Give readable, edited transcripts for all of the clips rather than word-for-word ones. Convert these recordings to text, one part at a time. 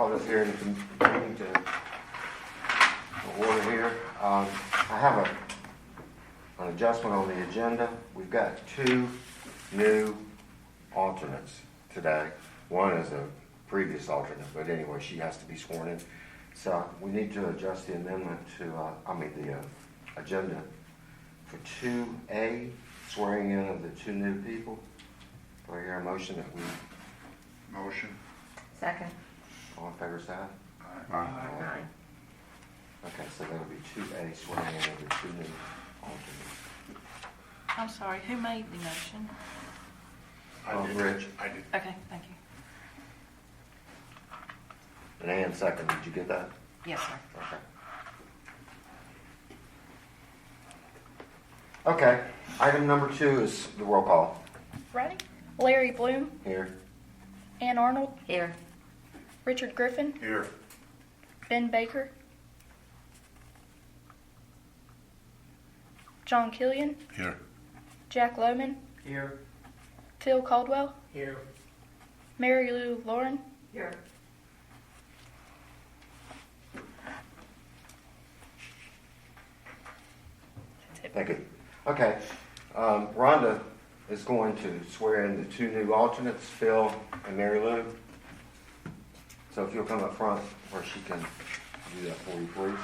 call this here meeting to order here. I have an adjustment on the agenda. We've got two new alternates today. One is a previous alternate, but anyway, she has to be sworn in. So we need to adjust the amendment to, the agenda for 2A, swearing in of the two new people. Do I hear a motion that we... Motion. Second. All in favor, say aye. Aye. Okay, so that'll be 2A, swearing in of the two new alternates. I'm sorry, who made the motion? I did. Rich. I did. Okay, thank you. And Ann second, did you get that? Yes, sir. Okay. Okay, item number 2 is the roll call. Ready? Larry Bloom, Here. Ann Arnold, Here. Richard Griffin, Here. Ben Baker, John Killian, Here. Jack Lohman, Here. Phil Caldwell, Here. Mary Lou Lauren, Here. Thank you. Okay, Rhonda is going to swear in the two new alternates, Phil and Mary Lou. So if you'll come up front where she can do that for you, please.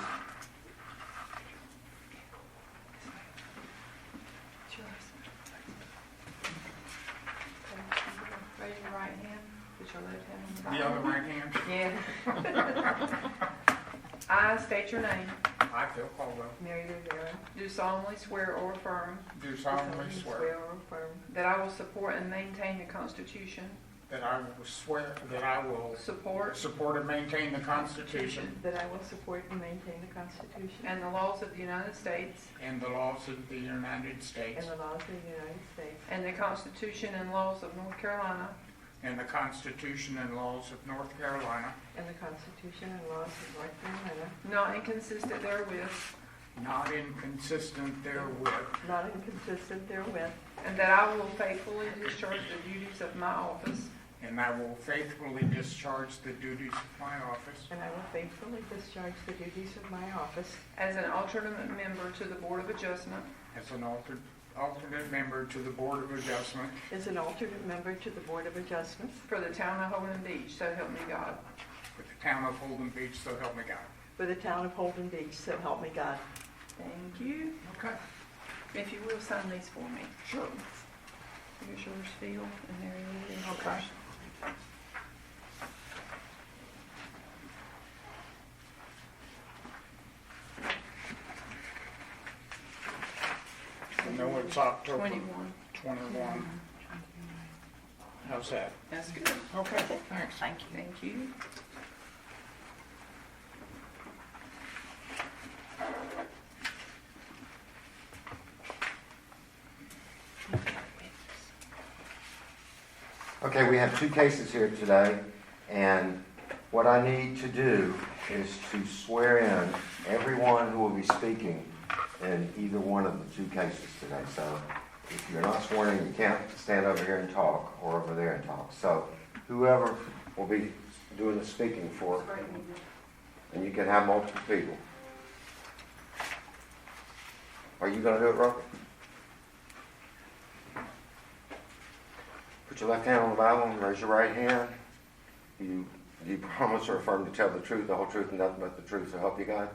Raise your right hand, put your left hand on the The Bible. other right hand. Yeah. I state your name. I, Phil Caldwell, Mary Lou Lauren. Do solemnly swear or affirm do solemnly swear or affirm that I will support and maintain the Constitution. that I will swear that I will Support. support and maintain the Constitution That I will support and maintain the Constitution. And the laws of the United States. and the laws of the United States the laws of the United States. And the Constitution and laws of North Carolina. and the Constitution and laws of North Carolina, And the Constitution and laws of North Carolina. Not inconsistent therewith. not inconsistent therewith, Not inconsistent therewith. And that I will faithfully discharge the duties of my office. and I will faithfully discharge the duties of my office And I will faithfully discharge the duties of my office. As an alternate member to the Board of Adjustment. as an alternate member to the Board of Adjustment As an alternate member to the Board of Adjustments. For the town of Holden Beach, so help me God. for the town of Holden Beach, so help me God. For the town of Holden Beach, so help me God. Thank you. Okay. If you will, sign these for me. Sure. Here's yours, Phil, and Mary Lou. Okay. I know it's October 21. 21. How's that? That's good. Okay, thanks. Thank you. Thank you. Okay, we have two cases here today, and what I need to do is to swear in everyone who will be speaking in either one of the two cases today. So if you're not sworn in, you can't stand over here and talk, or over there and talk. So whoever will be doing the speaking for, and you can have multiple people. Are you going to do it, Robert? Put your left hand on the Bible and raise your right hand. Do you promise or affirm to tell the truth, the whole truth, and nothing but the truth, so help you God?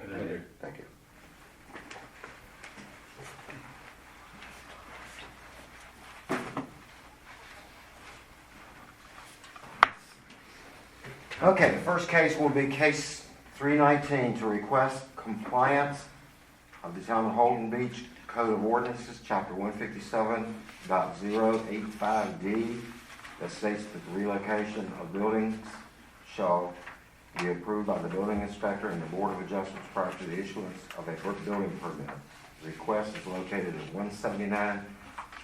I do. Thank you. Okay, the first case will be case 319 to request compliance of the Town of Holden Beach Code of Ordinances, Chapter 157.085D, that states that the relocation of buildings shall be approved by the building inspector and the Board of Adjustments prior to the issuance of a building permit. The request is located at 179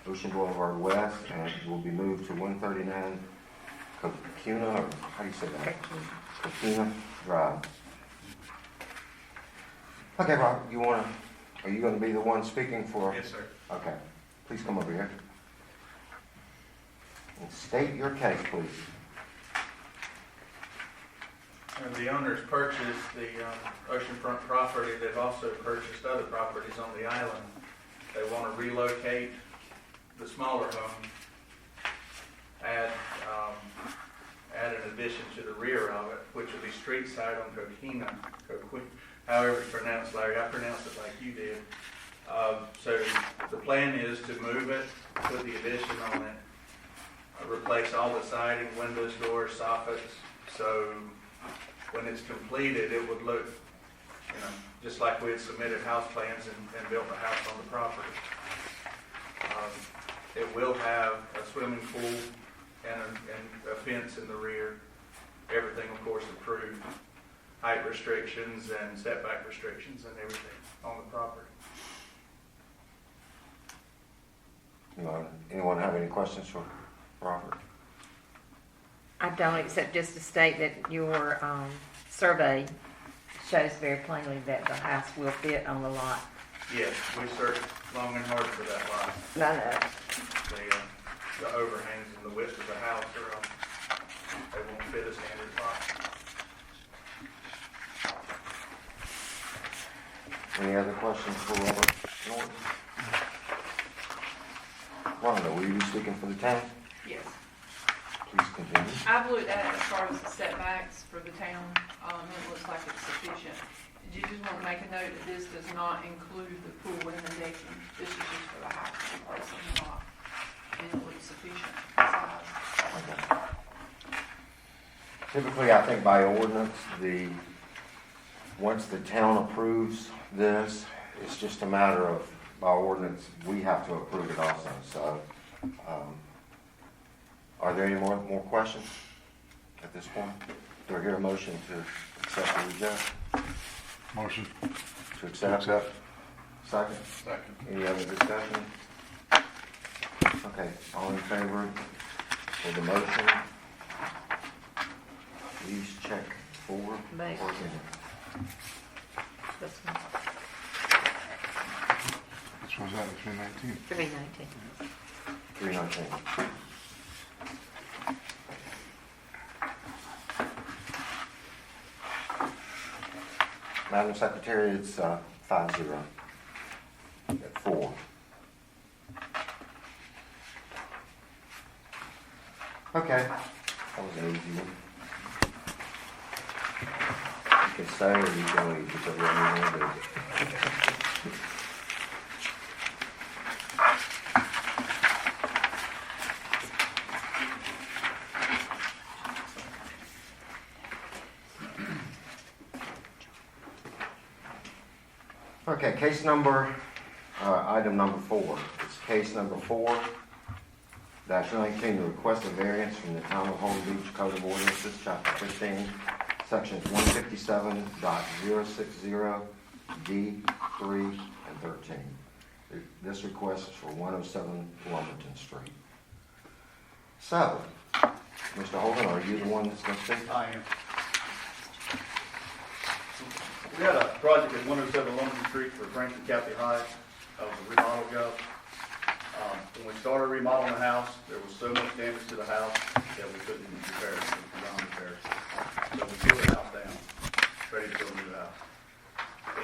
Ocean Boulevard West and will be moved to 139 Cocuna, or how do you say that? Cocuna Drive. Okay, Rob, are you going to be the one speaking for? Yes, sir. Okay, please come over here. And state your case, please. And the owners purchased the oceanfront property. They've also purchased other properties on the island. They want to relocate the smaller home, add an addition to the rear of it, which will be street side on however it's pronounced, Larry. I pronounced it like you did. So the plan is to move it, put the addition on it, replace all the siding, windows, doors, soffits. So when it's completed, it would look, just like we had submitted house plans and built a house on the property. It will have a swimming pool and a fence in the rear. Everything, of course, approved. Height restrictions and setback restrictions and everything on the property. Anyone have any questions for Robert? I don't, except just to state that your survey shows very plainly that the house will fit on the lot. Yes, we searched long and hard for that lot. I know. The overhangs and the width of the house they won't fit a standard lot. Any other questions for Robert Norton? Wanda, will you be speaking for the town? Yes. Please continue. I've looked at it as far as the setbacks for the town, and it looks like it's sufficient. You just want to make a note that this does not include the pool and the decking. This is just for the house, the place on the lot. And it looks sufficient size. Okay. Typically, I think by ordinance, once the town approves this, it's just a matter of, by ordinance, we have to approve it also. So, are there any more questions at this point? Do I hear a motion to accept or reject? Motion. To accept? Second? Second. Any other discussion? Okay, all in favor of the motion? Please check for Thank you. organization. This one, Which one's that, 319? 319. 319. Madam Secretary, it's 5-0. At 4. Okay, that was an easy one. You can stay or you can leave, whichever one you want to do. Okay, item number 4. It's case number 4-19, to request a variance from the Town of Holden Beach Code of Ordinances, Chapter 15, Sections 157.060, D, 3, and 13. This request is for 107 Lumberton Street. So, Mr. Holden, are you the one that's going to speak? I am. We had a project at 107 Lumberton Street for Franklin County High. That was a remodel job. When we started remodeling the house, there was so much damage to the house that we couldn't repair it. It was beyond repair. So we tore the house down, ready to build a new house.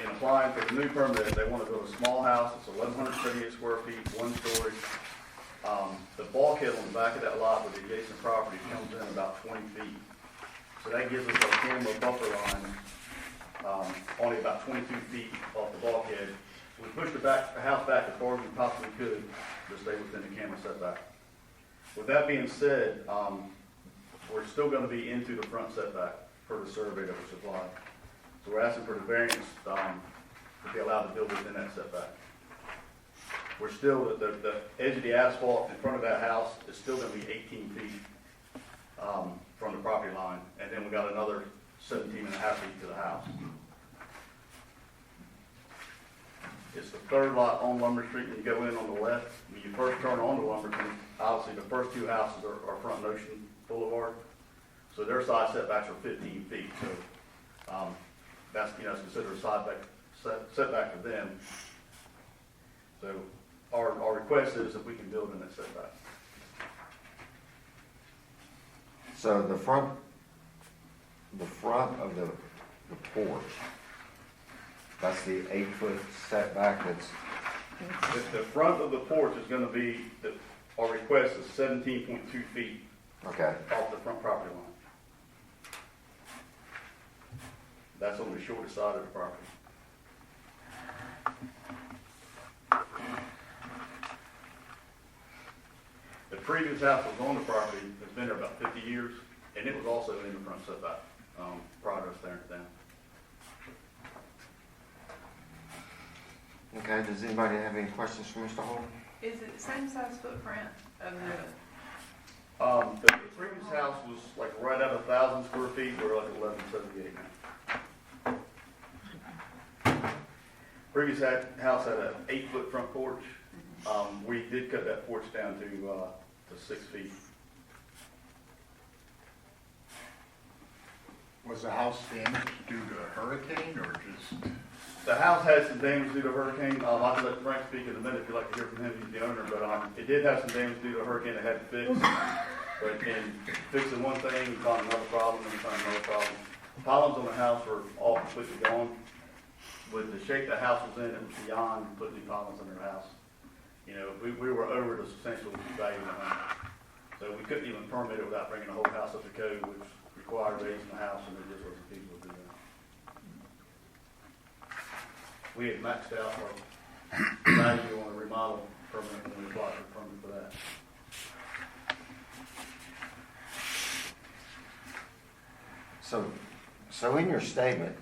In applying for the new permit, they want to build a small house. It's 1,138 square feet, 1 story. The bulkhead on the back of that lot with the adjacent property comes in about 20 feet. So that gives us a camera buffer line, only about 22 feet off the bulkhead. We pushed the house back as far as we possibly could to stay within the camera setback. With that being said, we're still going to be into the front setback per the survey that was supplied. So we're asking for the variance to be allowed to build within that setback. We're still, the edge of the asphalt in front of that house is still going to be 18 feet from the property line. And then we got another 17 and a half feet to the house. It's the third lot on Lumber Street. When you go in on the left, when you first turn onto Lumberton, obviously the first 2 houses are front Ocean Boulevard. So their side setbacks are 15 feet. So that's, it's considered a setback for them. So our request is if we can build in that setback. So the front the front of the porch, that's the 8-foot setback that's, The front of the porch is gonna be, our request is 17.2 feet okay. off the front property line. That's on the shortest side of the property. The previous house was on the property, it's been there about 50 years, and it was also in the front setback, prior to us tearing it down. Okay, does anybody have any questions for Mr. Holden? Is it the same size footprint of the, The previous house was like right at 1,000 square feet, we're like 1,178 now. Previous house had an 8-foot front porch. We did cut that porch down to 6 feet. Was the house damaged due to a hurricane or just? The house had some damage due to hurricane. I'll have to let Frank speak in a minute if you'd like to hear from him, he's the owner, but it did have some damage due to a hurricane that had to fix. But in fixing one thing, we found another problem, and we found another problem. Columns on the house were all completely gone. With the shape the house was in, it was beyond putting new columns in their house. You know, we were over the substantial value of the home. So we couldn't even permit it without bringing the whole house up to code, which required raising the house, and it just wasn't feasible to do that. We had maxed out our value on a remodel permit when we applied for a permit for that. So in your statement,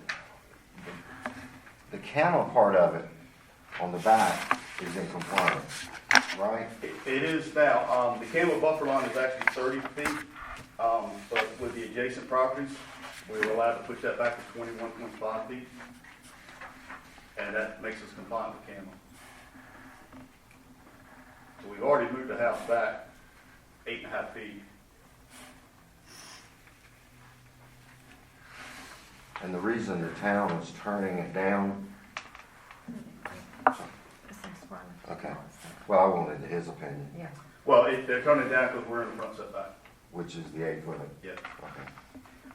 the kennel part of it on the back is in compliance, right? It is now. The kennel buffer line is actually 30 feet, but with the adjacent properties, we were allowed to push that back to 21.5 feet, and that makes us compliant with kennel. So we've already moved the house back 8.5 feet. And the reason the town is turning it down, okay, well, I wanted his opinion, Yeah. Well, they're turning it down because we're in the front setback. which is the 8-foot. Yeah. Okay.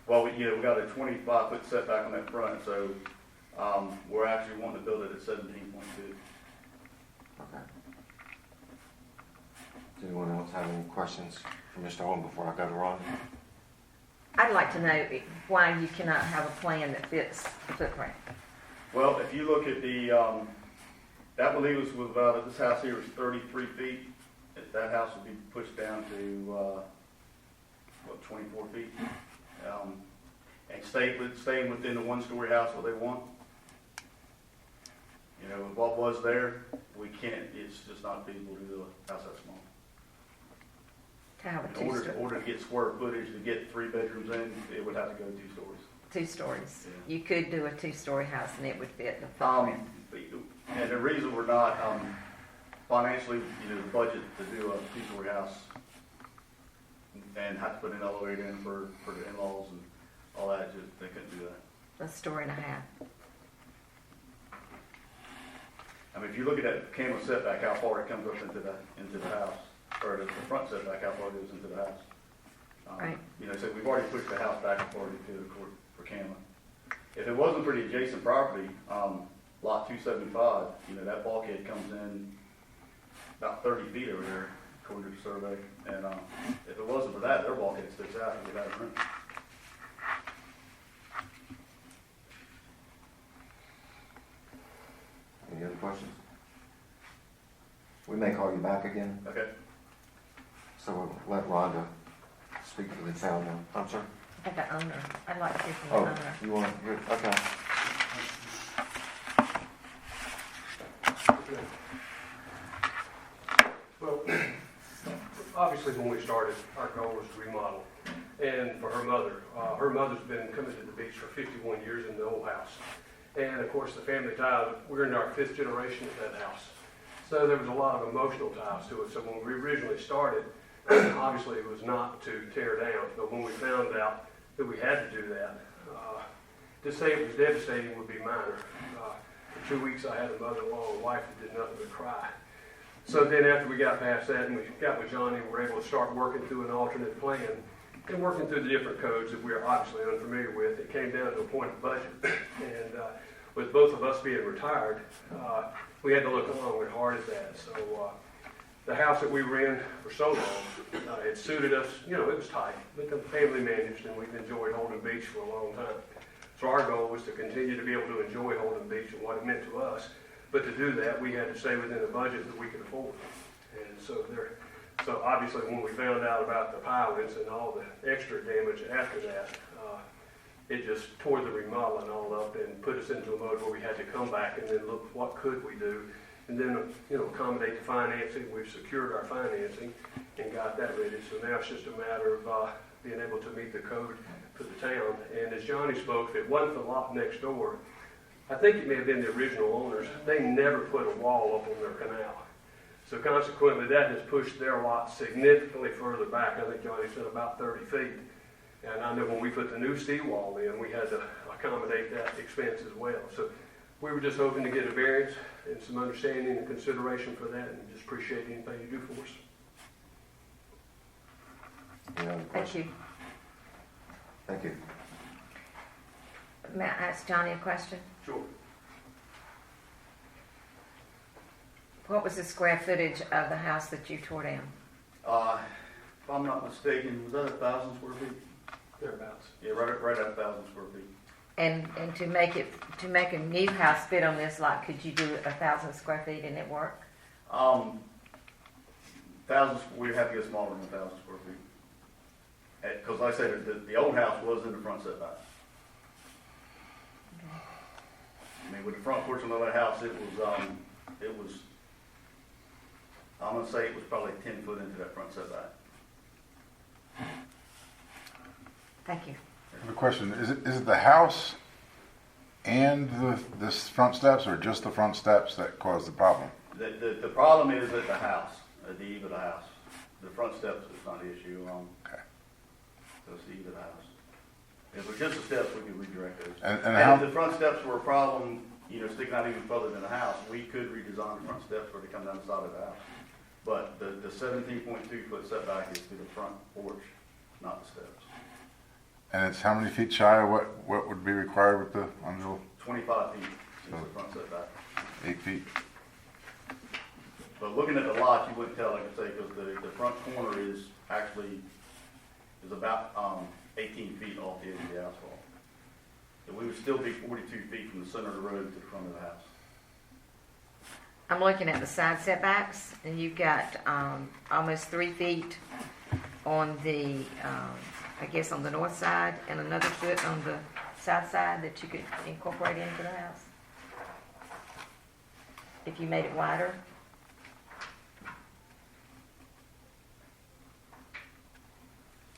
Well, we got a 25-foot setback on that front, so we're actually wanting to build it at 17.2. Okay. Does anyone else have any questions for Mr. Holden before I go to Ron? I'd like to know why you cannot have a plan that fits the footprint. Well, if you look at the, that will leave us with about, this house here is 33 feet. If that house would be pushed down to, 24 feet. And staying within the one-story house what they want. You know, what was there, we can't, it's just not feasible to do a house that small. To have a In order two-story, to get square footage, to get 3 bedrooms in, it would have to go 2 stories. 2 stories. Yeah. You could do a 2-story house and it would fit the Um, footprint. and the reason we're not, financially, the budget to do a 2-story house and have to put an elevator in for the in-laws and all that, just, they couldn't do that. A story and a half. I mean, if you look at that camera setback, how far it comes up into the house, or the front setback, how far it goes into the house. Right. So we've already pushed the house back according to the court for camera. If it wasn't for the adjacent property, lot 275, that bulkhead comes in about 30 feet over there, according to the survey. And if it wasn't for that, their bulkhead sticks out and we'd have room. Any other questions? We may call you back again, Okay. so we'll let Rhonda speak for the town now. I'm sorry? I think the owner, I'd like to hear from the Oh, owner. you want to hear, okay. Well, obviously, when we started, our goal was to remodel. And for her mother's been coming to the beach for 51 years in the old house. And of course, the family tie, we're in our 5th generation at that house. So there was a lot of emotional ties to it. So when we originally started, obviously it was not to tear down. But when we found out that we had to do that, to say it was devastating would be minor. For 2 weeks, I had a mother-in-law and wife that did nothing but cry. So then after we got past that and we got with Johnny, we were able to start working through an alternate plan. in working through the different codes that we are obviously unfamiliar with, it came down to a point of budget. And with both of us being retired, we had to look long and hard at that. So the house that we were in for so long, it suited us, you know, it was tight, but the family managed, and we've enjoyed Holden Beach for a long time. So our goal was to continue to be able to enjoy Holden Beach and what it meant to us. But to do that, we had to stay within a budget that we could afford. And so obviously when we found out about the pilings and all the extra damage after that, it just tore the remodeling all up and put us into a mode where we had to come back and then look, what could we do? And then, you know, accommodate the financing. We've secured our financing and got that ready. So now it's just a matter of being able to meet the code for the town. And as Johnny spoke, if it wasn't for the lot next door, I think it may have been the original owners, they never put a wall up on their canal. So consequently, that has pushed their lot significantly further back. I think Johnny said about 30 feet. And I know when we put the new steel wall in, we had to accommodate that expense as well. So we were just hoping to get a variance and some understanding and consideration for that, and just appreciate anything you do for us. Any other Thank questions? you. Thank you. May I ask Johnny a question? Sure. What was the square footage of the house that you tore down? If I'm not mistaken, was that 1,000 square feet? Thereabouts. Yeah, right at 1,000 square feet. And to make a new house fit on this lot, could you do 1,000 square feet and it work? 1,000, we'd have to get smaller than 1,000 square feet. Because like I said, the old house was in the front setback. Okay. I mean, with the front portion of that house, I'm gonna say it was probably 10 foot into that front setback. Thank you. I have a question. Is it the house and the front steps, or just the front steps that caused the problem? The problem is at the house, at the eve of the house. The front steps is not the issue. Okay. So it's the eve of the house. If it was just the steps, we could redirect those. And And how? if the front steps were a problem, you know, sticking out even further than the house, we could redesign the front steps where they come down the side of the house. But the 17.2 foot setback is to the front porch, not the steps. And it's how many feet shy of what would be required with the unusual 25 feet is the front setback. 8 feet? But looking at the lot, you wouldn't tell, like I say, because the front corner is about 18 feet off the edge of the asphalt. So we would still be 42 feet from the center of the road to the front of the house. I'm looking at the side setbacks, and you've got almost 3 feet on the, I guess, on the north side, and another foot on the south side that you could incorporate into the house. If you made it wider.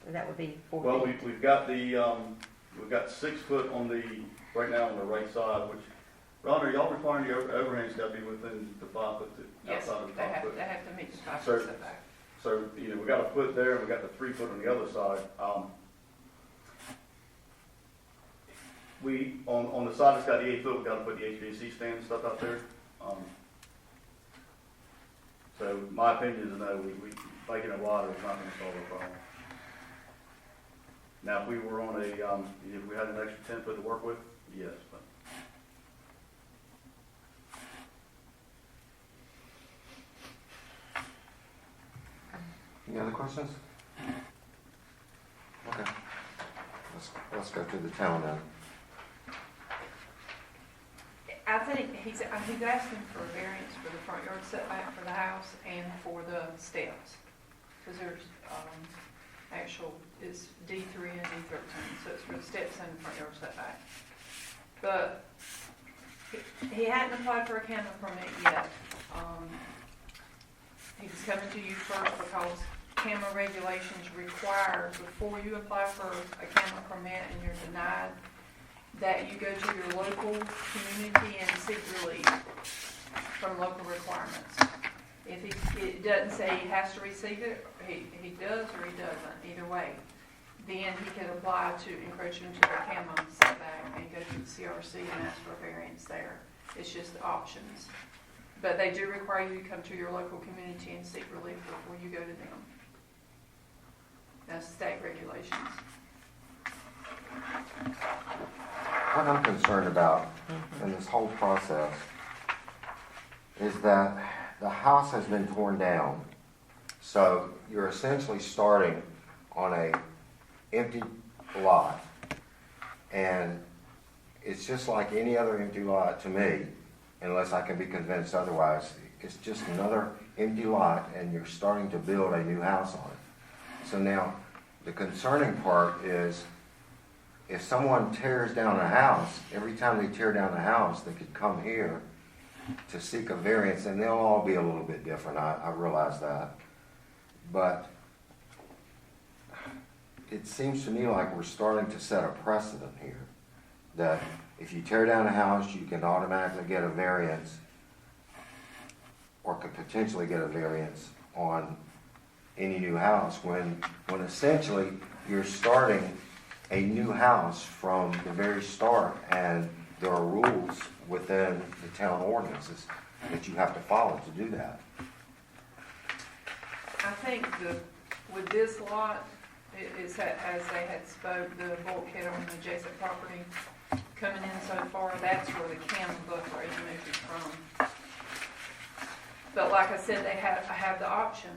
So that would be 4 Well, feet. we've got 6 foot right now on the right side, which, Ron, are y'all requiring the overhangs got to be within the 5 foot Yes, outside of the they 5 have, foot? they have to meet the 5 So- foot setback. So, you know, we got a foot there, and we got the 3 foot on the other side. On the side that's got the 8 foot, we got to put the HVAC stand and stuff out there. So my opinion is no, we making it wider is not going to solve the problem. Now, if we were on if we had an extra 10 foot to work with, yes, but. Any other questions? Okay. Let's go to the town then. I think he's asking for a variance for the front yard setback for the house and for the steps. Because there's, it's D3 and D13, so it's for the steps and the front yard setback. But he hadn't applied for a camera permit yet. He was coming to you first because camera regulations require, before you apply for a camera permit and you're denied, that you go to your local community and seek relief from local requirements. If it doesn't say he has to receive it, he does or he doesn't, either way. Then he can apply to encroach into the camera setback and go to the CRC and ask for a variance there. It's just the options. But they do require you to come to your local community and seek relief before you go to them. That's state regulations. What I'm concerned about in this whole process is that the house has been torn down. So you're essentially starting on a empty lot. And it's just like any other empty lot to me, unless I can be convinced otherwise. It's just another empty lot and you're starting to build a new house on it. So now, the concerning part is if someone tears down a house, every time they tear down a house, they could come here to seek a variance, and they'll all be a little bit different, I realize that. But it seems to me like we're starting to set a precedent here, that if you tear down a house, you can automatically get a variance, or could potentially get a variance on any new house, when essentially you're starting a new house from the very start, and there are rules within the town ordinances that you have to follow to do that. I think with this lot, is that as they had spoke, the bulkhead on the adjacent property coming in so far, that's where the camel buffer is moving from. But like I said, they have the option,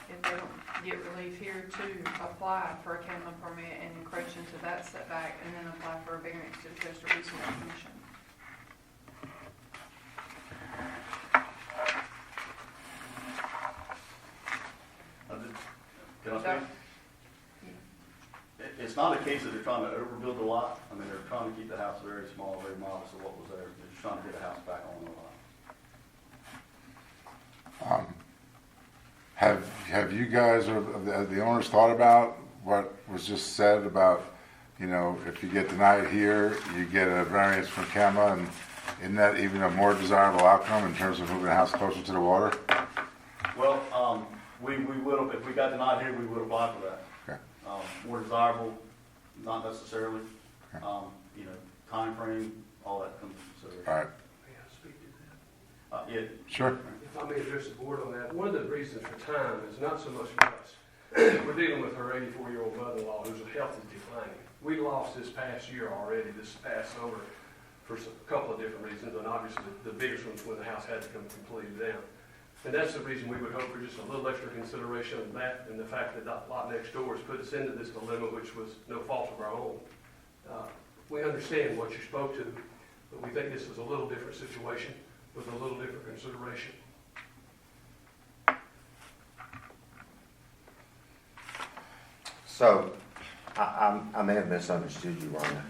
if they don't get relief here, to apply for a camel permit and encroach into that setback, and then apply for a variance to the Coastal Resource Commission. Can I speak? It's not a case that they're trying to overbuild the lot. I mean, they're trying to keep the house very small, very modest of what was there. They're just trying to get the house back on the lot. Have you guys or the owners thought about what was just said about, you know, if you get denied here, you get a variance from CAMA, and isn't that even a more desirable outcome in terms of moving the house closer to the water? Well, we would, if we got denied here, we would apply for that. Okay. More desirable, not necessarily. Okay. You know, time frame, all that comes into All right. May I speak to that? Yeah. Sure. If I may address the board on that, one of the reasons for time is not so much for us. We're dealing with her 84-year-old mother-in-law whose health is declining. We lost this past year already, this past summer, for a couple of different reasons, and obviously the biggest one was when the house had to come completely down. And that's the reason we would hope for just a little extra consideration of that, and the fact that that lot next door has put us into this dilemma, which was no fault of our own. We understand what you spoke to, but we think this is a little different situation with a little different consideration. So, I may have misunderstood you, Rhonda.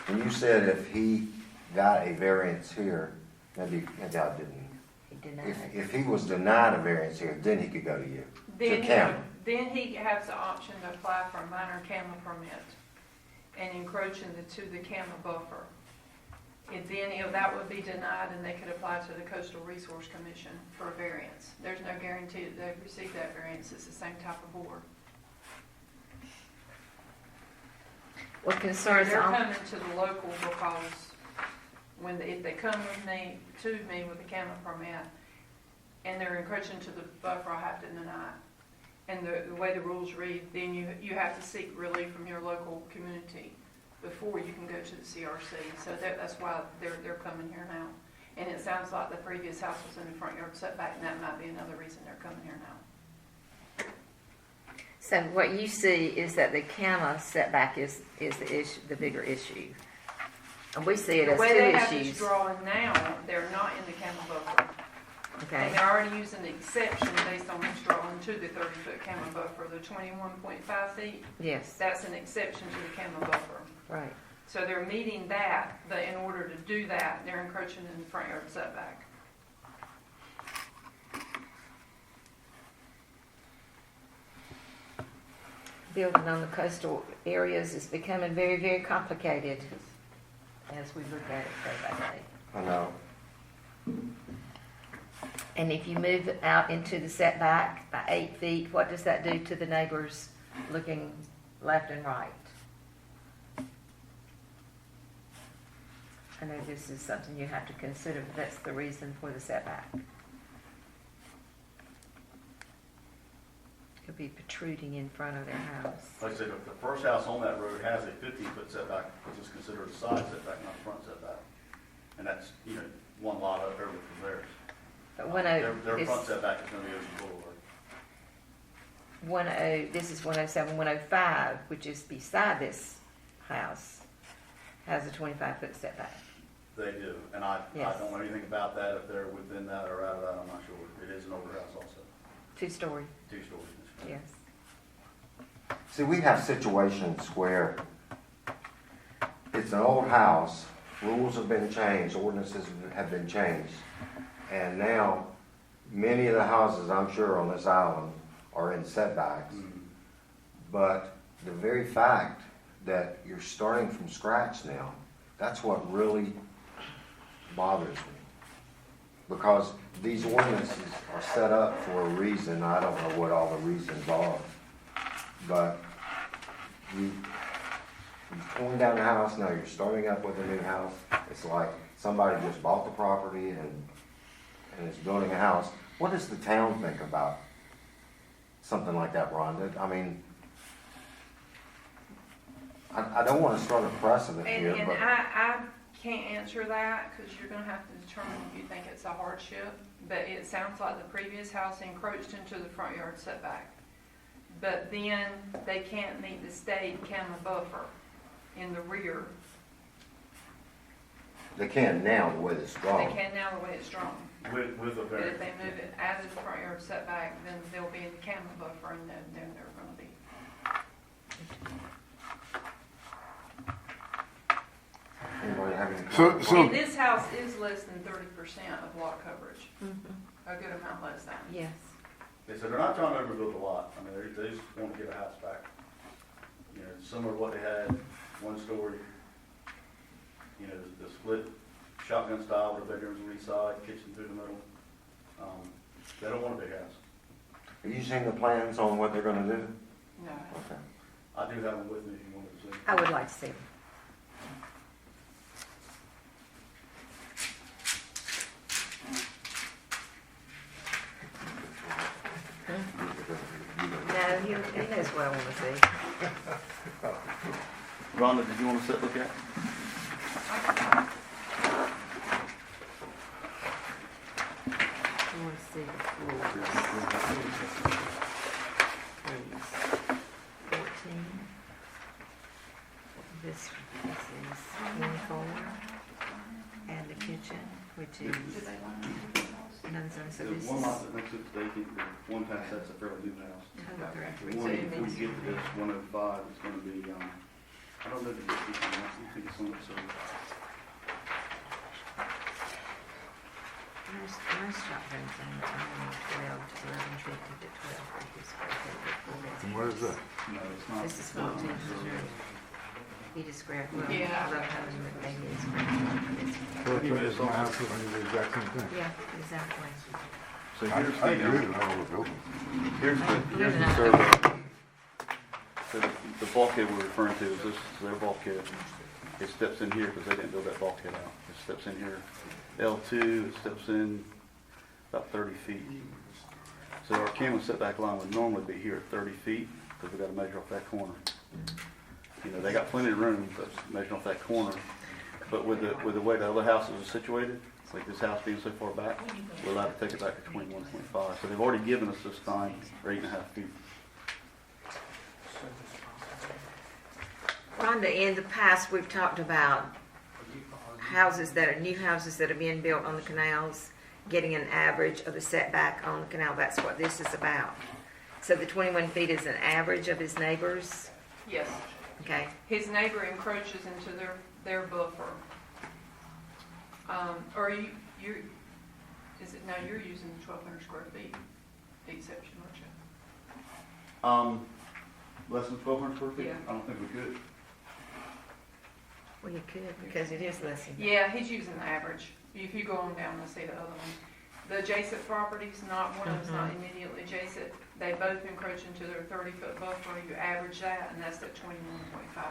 When you said if he got a variance here, maybe I didn't. He denied. If he was denied a variance here, then he could go to you, to CAMA. Then he has the option to apply for a minor camel permit and encroach into the camel buffer. And then if that would be denied, and they could apply to the Coastal Resource Commission for a variance. There's no guarantee that they'd receive that variance. It's the same type of board. What concerns They're all, coming to the local because if they come with me, to me with a camel permit, and they're encroaching to the buffer, I have to deny it. And the way the rules read, then you have to seek relief from your local community before you can go to the CRC. So that's why they're coming here now. And it sounds like the previous house was in the front yard setback, and that might be another reason they're coming here now. so what you see is that the CAMA setback is the issue, the bigger issue. And we see it The as way they have two this issues. drawing now, they're not in the camel buffer. Okay, And they're already using the exception based on this drawing to the 30-foot camel buffer, the 21.5 feet. yes, That's an exception to the camel buffer. right. So they're meeting that, but in order to do that, they're encroaching in the front yard setback. Building on the coastal areas is becoming very, very complicated as we look at it day by day. I know. And if you move it out into the setback by 8 feet, what does that do to the neighbors looking left and right? I know this is something you have to consider, but that's the reason for the setback. Could be protruding in front of their house. Like I said, if the first house on that road has a 15-foot setback, which is considered a side setback, not a front setback. And that's, one lot over from theirs. But Their front setback is gonna be Ocean Boulevard. This is 107, 105, which is beside this house, has a 25-foot setback. They do, and I Yes. don't know anything about that, if they're within that or out of that, I'm not sure. It is an older house also, 2-story, 2 stories. yes. See, we have situations where it's an old house, rules have been changed, ordinances have been changed, and now many of the houses, I'm sure, on this island are in setbacks. But the very fact that you're starting from scratch now, that's what really bothers me. Because these ordinances are set up for a reason. I don't know what all the reasons are. But you've torn down the house, now you're starting up with a new house. It's like somebody just bought the property and is building a house. What does the town think about something like that, Rhonda? I mean, I don't want to start a precedent here, And but I can't answer that, because you're gonna have to determine if you think it's a hardship. But it sounds like the previous house encroached into the front yard setback. But then they can't meet the state CAMA buffer in the rear. they can now the way it's They drawn. can now the way it's drawn. With a But if variance. they move it out of the front yard setback, then they'll be in the CAMA buffer, and then they're gonna be. Anybody have any So, comments? so And this house is less than 30% of lot coverage, a good amount less than. Yes. They said they're not trying to overbuild the lot. I mean, they just want to get a house back. Similar to what they had, 1 story. The split shotgun style, where the bedrooms on each side, kitchen through the middle. They don't want a big house. Have you seen the plans on what they're gonna do? No. Okay. I do have them with me if you wanted to see. I would like to see them. No, he knows what I want to see. Rhonda, did you want to sit look at? I want to see the floors. Please. 14. This is 24. And the kitchen, which is, so this is One lot that next to it's vacant, the one past that's a fairly new house. total The one before you get to this 105, it's gonna be, I don't know if it's decent, I think it's on the service. Most shotguns on 12 to 1150 to 1250 square feet. and what is that? No, it's not. This is 14 feet square foot. Yeah. 1180 square foot. It's my house is the exact same thing. Yeah, exactly. So I here's agree the, with all the buildings. here's Here's the the survey. So the bulkhead we're referring to is this is their bulkhead. It steps in here because they didn't build that bulkhead out. It steps in here. L2, it steps in about 30 feet. So our camera setback line would normally be here at 30 feet because we got to measure off that corner. They got plenty of room, but measuring off that corner. But with the way the other houses are situated, like this house being so far back, we're allowed to take it back to 21.5. So they've already given us this time for 8.5 feet. Rhonda, in the past, we've talked about houses that are new houses that are being built on the canals, getting an average of the setback on the canal. That's what this is about. So the 21 feet is an average of his neighbors? Yes. Okay. His neighbor encroaches into their buffer. Or you're using the 1,200 square feet exception, aren't you? Less than 1,200 square feet? Yeah. I don't think we could. Well, you could, because it is less than that. Yeah, he's using the average. If you go on down and see the other one. The adjacent properties, not one of them's not immediately adjacent. They both encroach into their 30-foot buffer. You average that, and that's at 21.5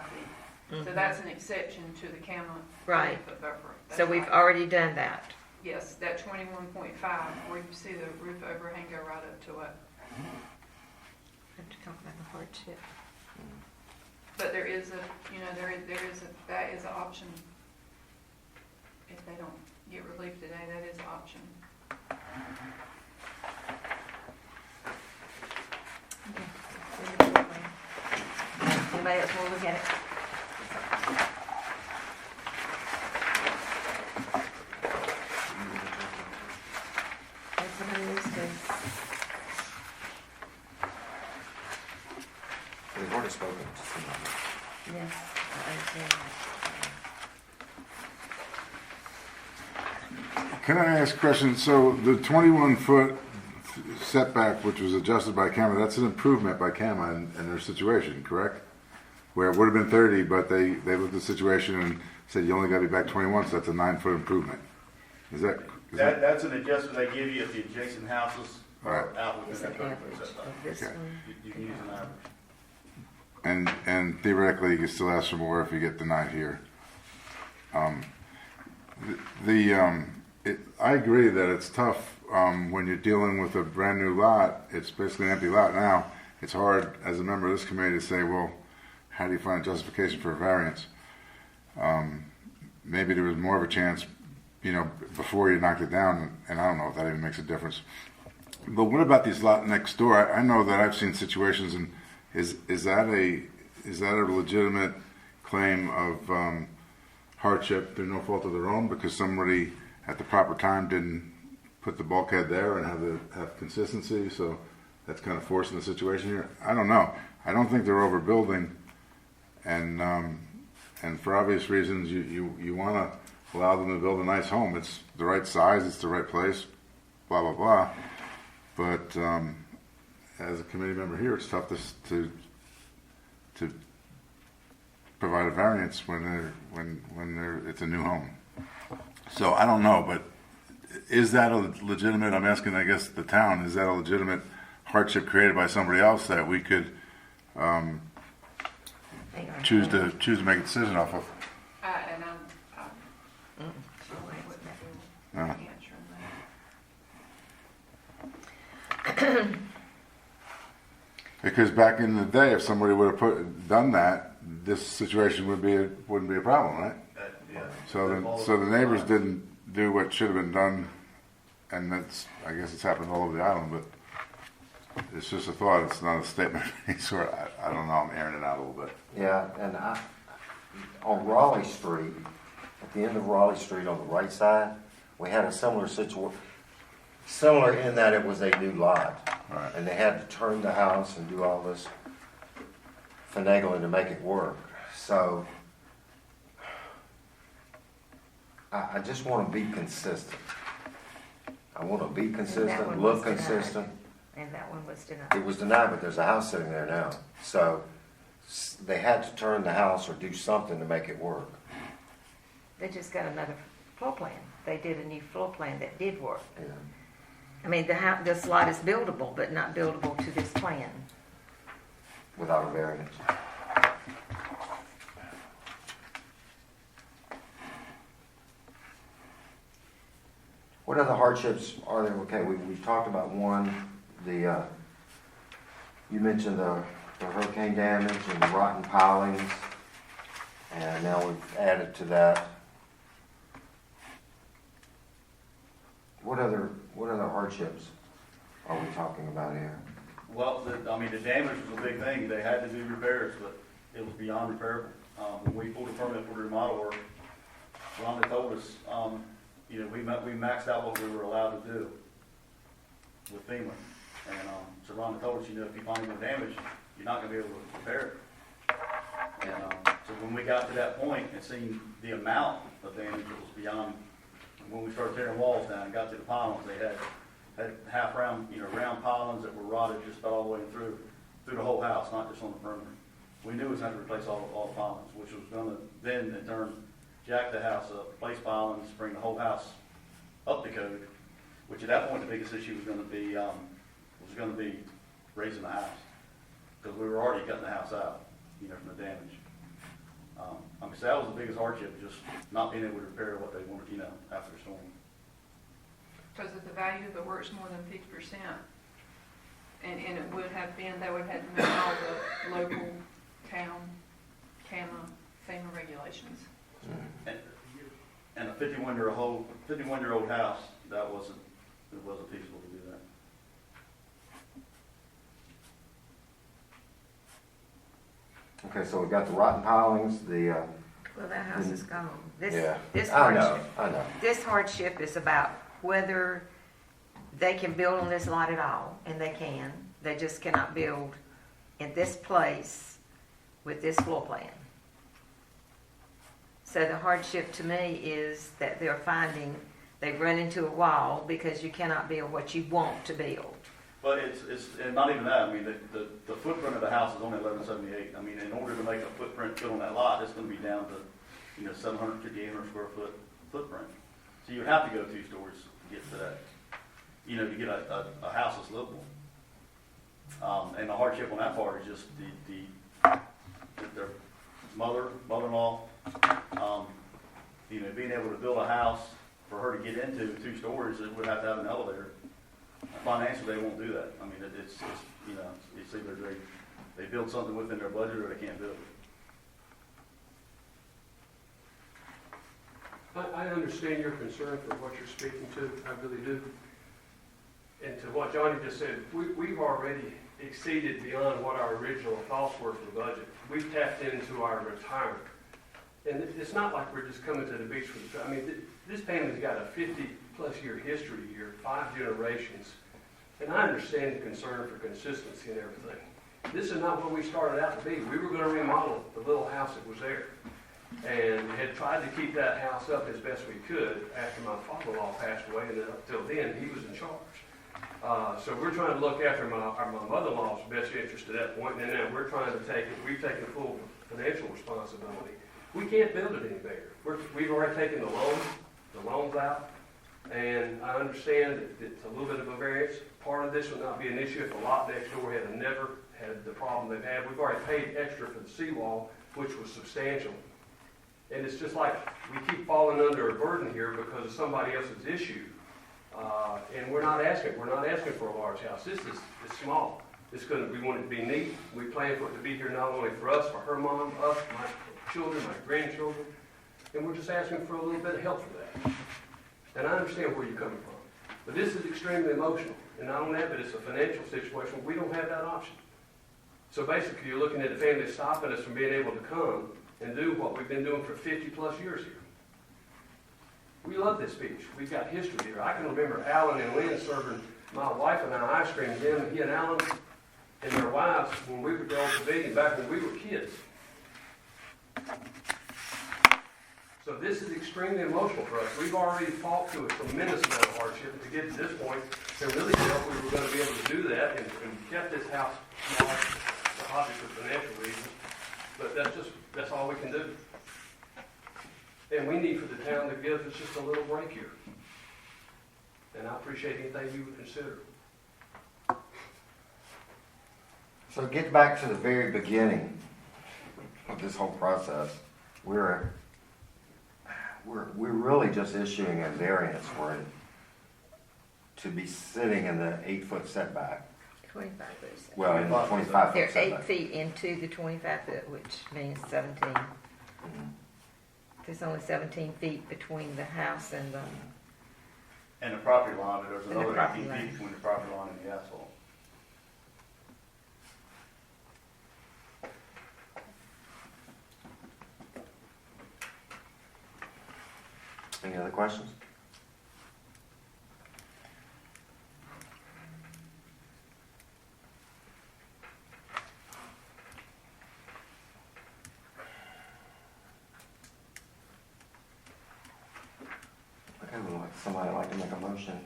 feet. So that's an exception to the CAMA Right. 30-foot buffer. That's So we've right. already done that. Yes, that 21.5, where you see the roof overhang go right up to it. have to talk about the hardship. But there is a, that is an option. If they don't get relief today, that is an option. Anybody else want to look at it? That's somebody else too. We've already spoken to somebody. Yes, I understand that. Can I ask a question? So the 21-foot setback, which was adjusted by CAMA, that's an improvement by CAMA in their situation, correct? Where it would have been 30, but they looked at the situation and said you only got to be back 21, so that's a 9-foot improvement. Is that? That's an adjustment they give you if the adjacent houses are out It's within an that average 30-foot setback. of this Okay. one. You can use an average. And theoretically, you can still ask for more if you get denied here. I agree that it's tough when you're dealing with a brand new lot. It's basically an empty lot now. It's hard as a member of this committee to say, well, how do you find justification for a variance? Maybe there was more of a chance, before you knocked it down, and I don't know if that even makes a difference. But what about these lot next door? I know that I've seen situations, and is that a legitimate claim of hardship through no fault of their own because somebody at the proper time didn't put the bulkhead there and have consistency? So that's kind of forcing the situation here. I don't know. I don't think they're overbuilding, and for obvious reasons, you want to allow them to build a nice home. It's the right size. It's the right place. Blah blah blah. But as a committee member here, it's tough to provide a variance when it's a new home. So I don't know, but is that a legitimate? I'm asking, I guess, the town. Is that a legitimate hardship created by somebody else that we could choose to make a decision off of? And I'm No. answering that. Because back in the day, if somebody would have done that, this situation wouldn't be a problem, right? Yeah. So the neighbors didn't do what should have been done, and I guess it's happened all over the island, but it's just a thought. It's not a statement of any sort. I don't know. I'm airing it out a little bit. Yeah, and on Raleigh Street, at the end of Raleigh Street on the right side, we had a similar situation. Similar in that it was a new lot. Right. And they had to turn the house and do all this finagling to make it work. So I just want to be consistent. I want to be And that consistent, one look was denied. consistent. And that one was denied. It was denied, but there's a house sitting there now. So they had to turn the house or do something to make it work. They just got another floor plan. They did a new floor plan that did work. Yeah. I mean, this lot is buildable, but not buildable to this plan. Without a variance. What other hardships are there? Okay, we've talked about one, you mentioned the hurricane damage and the rotten pilings, and now we've added to that. What other hardships are we talking about here? Well, the damage was a big thing. They had to do repairs, but it was beyond repairable. When we pulled a permit for the remodel work, Rhonda told us, we maxed out what we were allowed to do with FEMA. And so Rhonda told us, if you find more damage, you're not going to be able to repair it. And so when we got to that point and seen the amount of damage that was beyond, when we started tearing walls down and got to the pylons, they had half round, round pylons that were rotted just about all the way through the whole house, not just on the perimeter. We knew we was going to replace all the pylons, which was going to then in turn jack the house up, replace pylons, bring the whole house up to code. Which at that point the biggest issue was going to be raising the house, because we were already cutting the house out, from the damage. So that was the biggest hardship, just not being able to repair what they wanted, after the storm. Because if the value of the work's more than 50%, And it would have been, they would have had to meet all the local town, FEMA regulations. And a 51-year-old house, it wasn't feasible to do that. Okay, so we've got the rotten pilings, Well, that house is gone. yeah. This I know, hardship, I know. this hardship is about whether they can build on this lot at all, and they can. They just cannot build in this place with this floor plan. So the hardship to me is that they're finding they've run into a wall because you cannot build what you want to build. But and not even that, I mean, the footprint of the house is only 1178. I mean, in order to make a footprint fit on that lot, it's gonna be down to, 750, 800 square foot footprint. So you have to go 2 stories to get to that, to get a house that's livable. And the hardship on that part is just their mother-in-law, being able to build a house for her to get into 2 stories, it would have to have an elevator. Financially, they won't do that. I mean, it's either they build something within their budget or they can't build it. I understand your concern for what you're speaking to, I really do. And to what Johnny just said, we've already exceeded beyond what our original thoughts were for the budget. We've tapped into our retirement. And it's not like we're just coming to the beach for the, I mean, this family's got a 50-plus year history here, 5 generations. And I understand the concern for consistency and everything. This is not what we started out to be. We were gonna remodel the little house that was there. And had tried to keep that house up as best we could after my father-in-law passed away, and then up till then, he was in charge. So we're trying to look after my mother-in-law's best interest at that point, and now we're trying to we've taken full financial responsibility. We can't build it any bigger. We've already taken the loans out, and I understand that it's a little bit of a variance. Part of this would not be an issue if the lot next door had never had the problem they've had. We've already paid extra for the seawall, which was substantial. And it's just like we keep falling under a burden here because of somebody else's issue. And we're not asking for a large house. This is small. We want it to be neat. We plan for it to be here not only for us, for her mom, us, my children, my grandchildren. And we're just asking for a little bit of help for that. And I understand where you're coming from. But this is extremely emotional. And not only that, but it's a financial situation. We don't have that option. So basically, you're looking at a family stopping us from being able to come and do what we've been doing for 50-plus years here. We love this beach. We've got history here. I can remember Alan and Lynn serving my wife and I ice cream, he and Alan and their wives, when we were at the old pavilion back when we were kids. So this is extremely emotional for us. We've already fought through a tremendous amount of hardship to get to this point, and really felt we were going to be able to do that and kept this house small, obviously for financial reasons. But that's all we can do. And we need for the town to give us just a little break here. And I appreciate anything you would consider. So get back to the very beginning of this whole process. We're really just issuing a variance for it to be sitting in the 8-foot setback. 25 foot. Well, in the 25-foot They're 8 setback. feet into the 25 foot, which means 17. Mhm. There's only 17 feet between the house and the, And the property line, there's And the another property 18 line. feet between the property line and the asphalt. Any other questions? Okay, would somebody like to make a motion?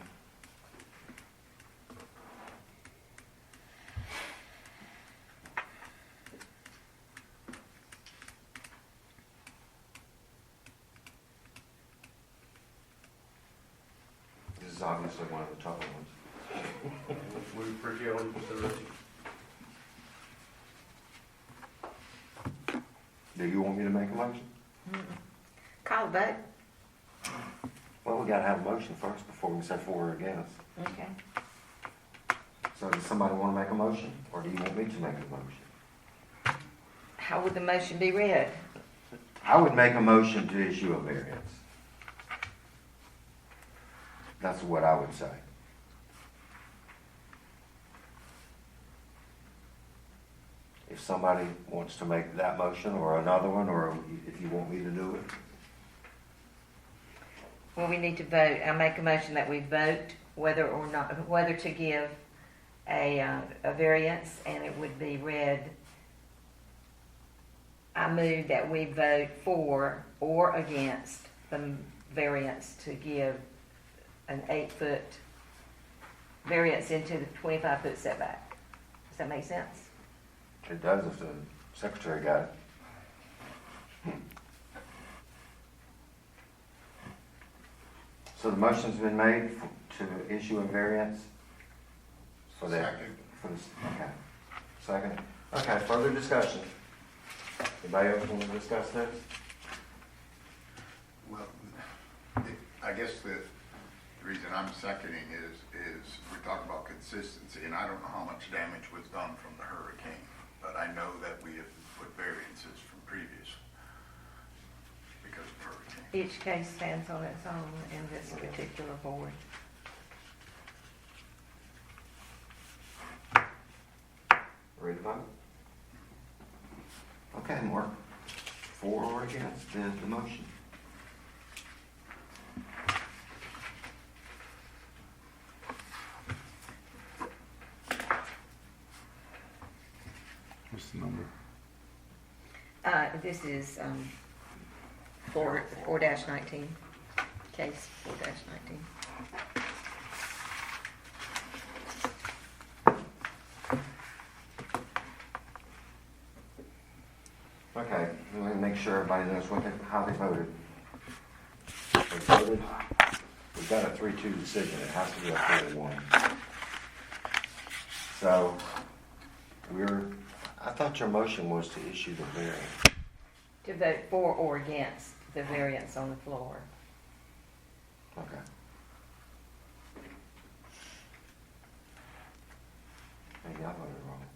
This is obviously one of the tougher ones. We appreciate all your consideration. Do you want me to make a motion? call the vote. Well, we gotta have a motion first before we say for or against. Okay. So does somebody want to make a motion, or do you want me to make a motion? How would the motion be read? I would make a motion to issue a variance. That's what I would say. If somebody wants to make that motion or another one, or if you want me to do it. Well, we need to vote. I make a motion that we vote whether or not, whether to give a variance, and it would be read, I move that we vote for or against the variance to give an 8-foot variance into the 25-foot setback. Does that make sense? It does if the secretary got it. So the motion's been made to issue a variance for that. Second. For this, okay. Second. Okay, further discussion. Anybody else want to discuss this? Well, I guess the reason I'm seconding is we're talking about consistency, and I don't know how much damage was done from the hurricane, but I know that we have put variances from previous because of hurricane. Each case stands on its own in this particular board. Ready to vote? Okay, Mark. For or against the motion? What's the number? This is 4-19, case 4-19. Okay, let me make sure everybody knows how they voted. They voted, we got a 3-2 decision, it has to be a 4-1. So, I thought your motion was to issue the variance. To vote for or against the variance on the floor. Okay. Maybe I voted wrong.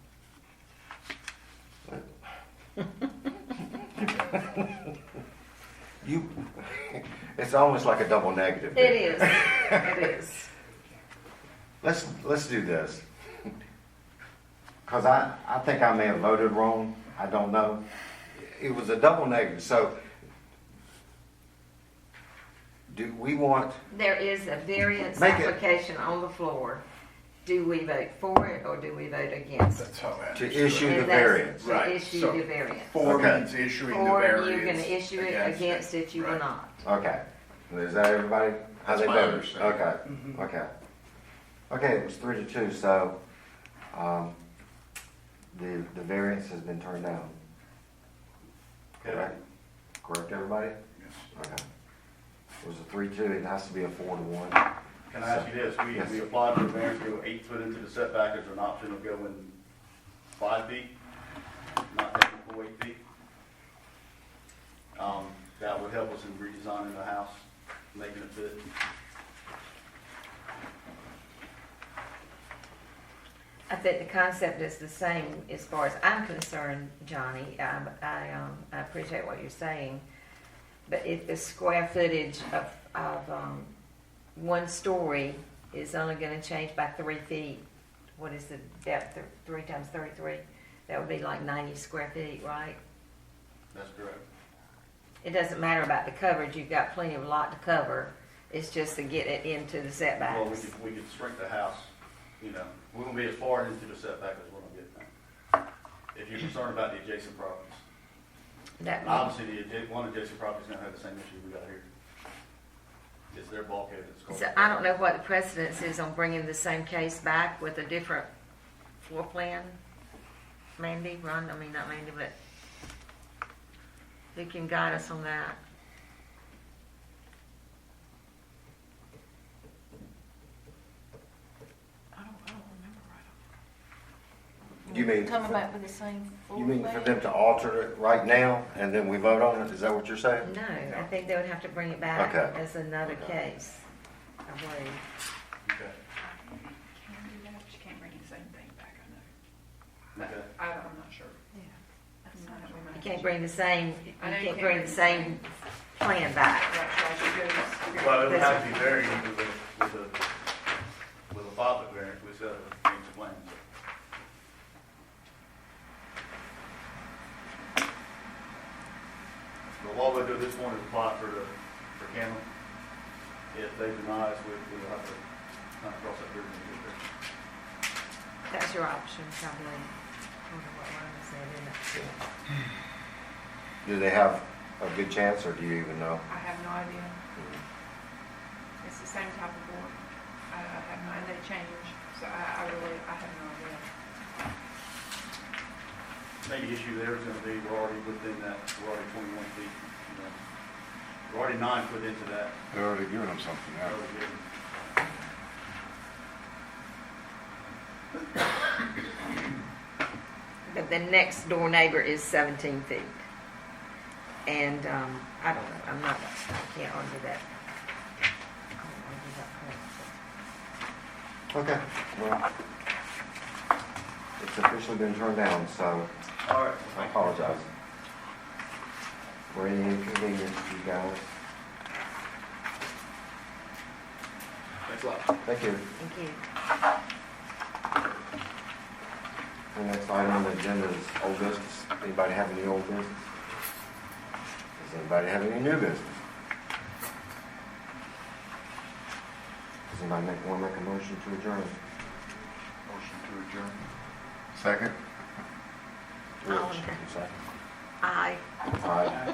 You, it's almost like a double negative. It is, it is. Let's do this. Because I think I may have voted wrong. I don't know. It was a double negative. So, do we want, There is a variance Make it- application on the floor. Do we vote for it or do we vote against it? That's how I to understood issue it. the And that's variance? To Right, issue so- the variance. For Okay. means issuing the Or variance. you're gonna issue it, against it you will Right. not. Okay. Is that everybody? How That's they my voted? understanding. Okay, okay. Okay, it was 3-2, so, the variance has been turned down. Correct? Correct, everybody? Yes. Okay. It was a 3-2, it has to be a 4-1. Can I ask you this? Yes. We applied for a variance to go 8 foot into the setback. Is there an option of going 5 feet? Not taking the full 8 feet? That would help us in redesigning the house, making it fit. I think the concept is the same as far as I'm concerned, Johnny. I appreciate what you're saying. But if the square footage of 1 story is only gonna change by 3 feet, what is the depth, 3 times 33? That would be like 90 square feet, right? That's correct. It doesn't matter about the coverage, you've got plenty of lot to cover. It's just to get it into the Well, setbacks. we could shrink the house, we won't be as far into the setback as what I'm getting at. If you're concerned about the adjacent properties. That Obviously, one adjacent property's gonna have the same issue we got here. It's their bulkhead that's causing. So I don't know what the precedence is on bringing the same case back with a different floor plan. Mandy, Ron, I mean, not Mandy, but who can guide us on that? I don't remember right. You mean, Come back with the same full you mean for plan? them to alter it right now, and then we vote on it? Is that what you're saying? No, I think they would have to bring it back Okay. as another Okay. case, I believe. Okay. You can do that, but you can't bring it the same But Okay. I'm not sure. Yeah. We might- You can't bring the same, you I know you can't can't bring bring the the same plan back. That's right, it goes. Well, it would have to be varied with a father variant, which James explained. But what we'll do at this point is apply for Cameron. If they deny us, we'll have to kind of cross that bridge when we get there. That's your option, probably. I don't know what Ryan said in that. Do they have a good chance, or do you even know? I have no idea. It's the same type of board. I have no, and they change, so I really, I have no idea. Maybe issue there is gonna be, we're already within that, we're already 21 feet, you know. We're already 9 foot into that. They're already giving them something, yeah. Already given. But the next door neighbor is 17 feet. And, I don't know, I can't argue that. I won't argue that point. Okay, well, it's officially been turned down, so All right. I apologize. Were any inconvenience to you guys? Thanks a lot. Thank you. Thank you. The next item on the agenda is old business. Anybody have any old business? Does anybody have any new business? Does anybody want to make a motion to adjourn? Motion to adjourn. Second? Rich, All in favor? second. Aye. Aye.